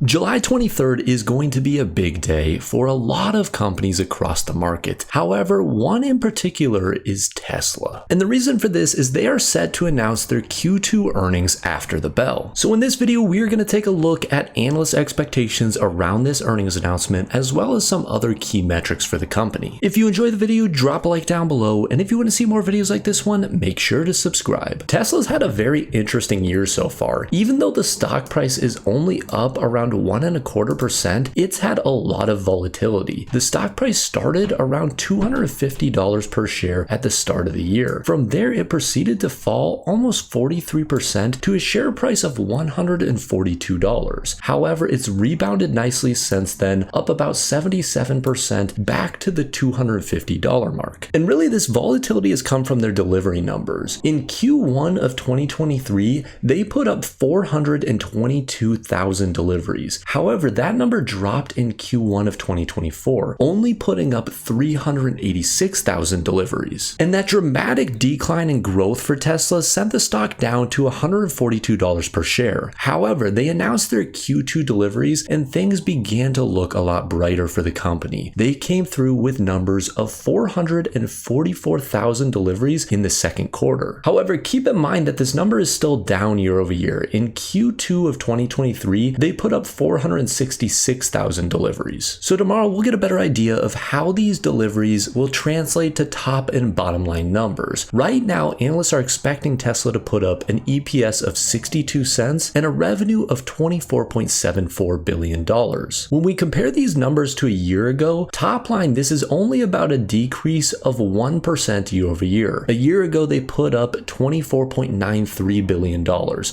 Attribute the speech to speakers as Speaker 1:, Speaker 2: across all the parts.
Speaker 1: July 23rd is going to be a big day for a lot of companies across the market. However, one in particular is Tesla. And the reason for this is they are set to announce their Q2 earnings after the bell. So in this video, we are going to take a look at analyst expectations around this earnings announcement, as well as some other key metrics for the company. If you enjoy the video, drop a like down below. And if you want to see more videos like this one, make sure to subscribe. Tesla's had a very interesting year so far. Even though the stock price is only up around 1.25%, it's had a lot of volatility. The stock price started around $250 per share at the start of the year. From there, it proceeded to fall almost 43% to a share price of $142. However, it's rebounded nicely since then, up about 77% back to the $250 mark. And really, this volatility has come from their delivery numbers. In Q1 of 2023, they put up 422,000 deliveries. However, that number dropped in Q1 of 2024, only putting up 386,000 deliveries. And that dramatic decline in growth for Tesla sent the stock down to $142 per share. However, they announced their Q2 deliveries and things began to look a lot brighter for the company. They came through with numbers of 444,000 deliveries in the second quarter. However, keep in mind that this number is still down year over year. In Q2 of 2023, they put up 466,000 deliveries. So tomorrow we'll get a better idea of how these deliveries will translate to top and bottom line numbers. Right now, analysts are expecting Tesla to put up an EPS of 62 cents and a revenue of $24.74 billion. When we compare these numbers to a year ago, top line, this is only about a decrease of 1% year over year. A year ago, they put up $24.93 billion.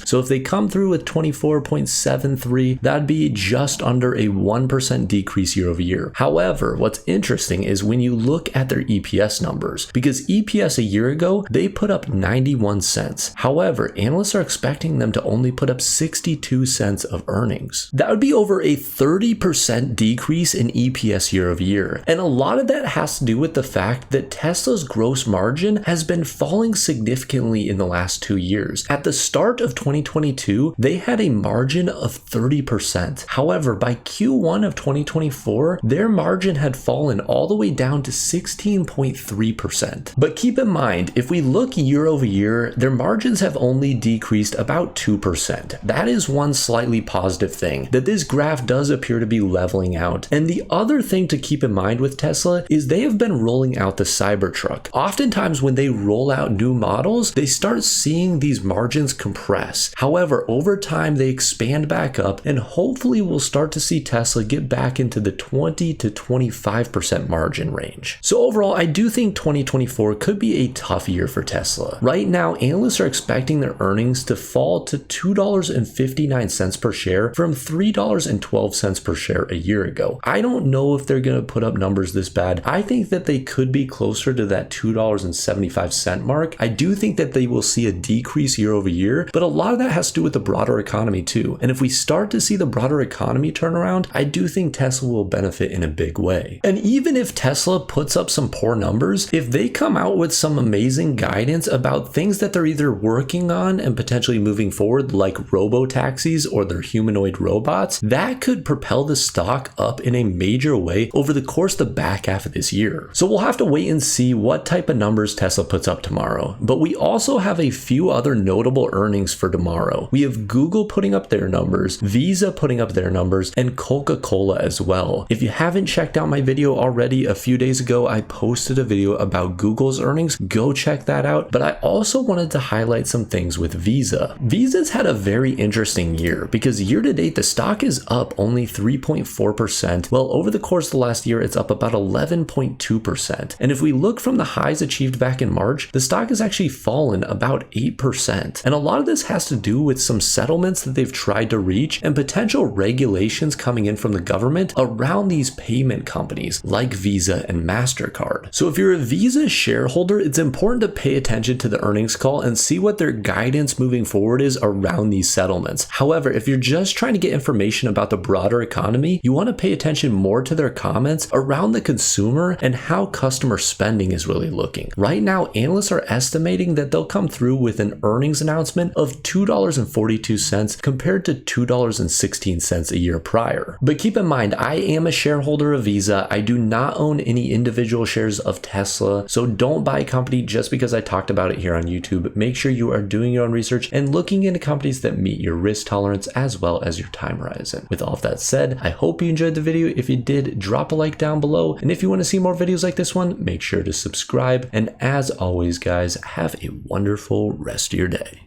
Speaker 1: So if they come through with 24.73, that'd be just under a 1% decrease year over year. However, what's interesting is when you look at their EPS numbers, because EPS a year ago, they put up 91 cents. However, analysts are expecting them to only put up 62 cents of earnings. That would be over a 30% decrease in EPS year over year. And a lot of that has to do with the fact that Tesla's gross margin has been falling significantly in the last 2 years. At the start of 2022, they had a margin of 30%. However, by Q1 of 2024, their margin had fallen all the way down to 16.3%. But keep in mind, if we look year over year, their margins have only decreased about 2%. That is one slightly positive thing, that this graph does appear to be leveling out. And the other thing to keep in mind with Tesla is they have been rolling out the Cybertruck. Oftentimes when they roll out new models, they start seeing these margins compress. However, over time, they expand back up, and hopefully we'll start to see Tesla get back into the 20 to 25% margin range. So overall, I do think 2024 could be a tough year for Tesla. Right now, analysts are expecting their earnings to fall to $2.59 per share from $3.12 per share a year ago. I don't know if they're going to put up numbers this bad. I think that they could be closer to that $2.75 mark. I do think that they will see a decrease year over year, but a lot of that has to do with the broader economy too. And if we start to see the broader economy turn around, I do think Tesla will benefit in a big way. And even if Tesla puts up some poor numbers, if they come out with some amazing guidance about things that they're either working on and potentially moving forward, like robo-taxis or their humanoid robots, that could propel the stock up in a major way over the course of the back half of this year. So we'll have to wait and see what type of numbers Tesla puts up tomorrow. But we also have a few other notable earnings for tomorrow. We have Google putting up their numbers, Visa putting up their numbers, and Coca-Cola as well. If you haven't checked out my video already, a few days ago, I posted a video about Google's earnings. Go check that out. But I also wanted to highlight some things with Visa. Visa's had a very interesting year because year to date, the stock is up only 3.4%. Well, over the course of the last year, it's up about 11.2%. And if we look from the highs achieved back in March, the stock has actually fallen about 8%. And a lot of this has to do with some settlements that they've tried to reach and potential regulations coming in from the government around these payment companies like Visa and MasterCard. So if you're a Visa shareholder, it's important to pay attention to the earnings call and see what their guidance moving forward is around these settlements. However, if you're just trying to get information about the broader economy, you want to pay attention more to their comments around the consumer and how customer spending is really looking. Right now, analysts are estimating that they'll come through with an earnings announcement of $2.42 compared to $2.16 16 cents a year prior. But keep in mind, I am a shareholder of Visa. I do not own any individual shares of Tesla, so don't buy a company just because I talked about it here on YouTube. Make sure you are doing your own research and looking into companies that meet your risk tolerance as well as your time horizon. With all of that said, I hope you enjoyed the video. If you did, drop a like down below. And if you want to see more videos like this one, make sure to subscribe. And as always, guys, have a wonderful rest of your day.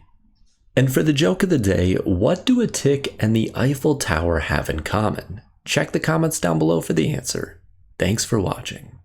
Speaker 1: And for the joke of the day, what do a tick and the Eiffel Tower have in common? Check the comments down below for the answer. Thanks for watching.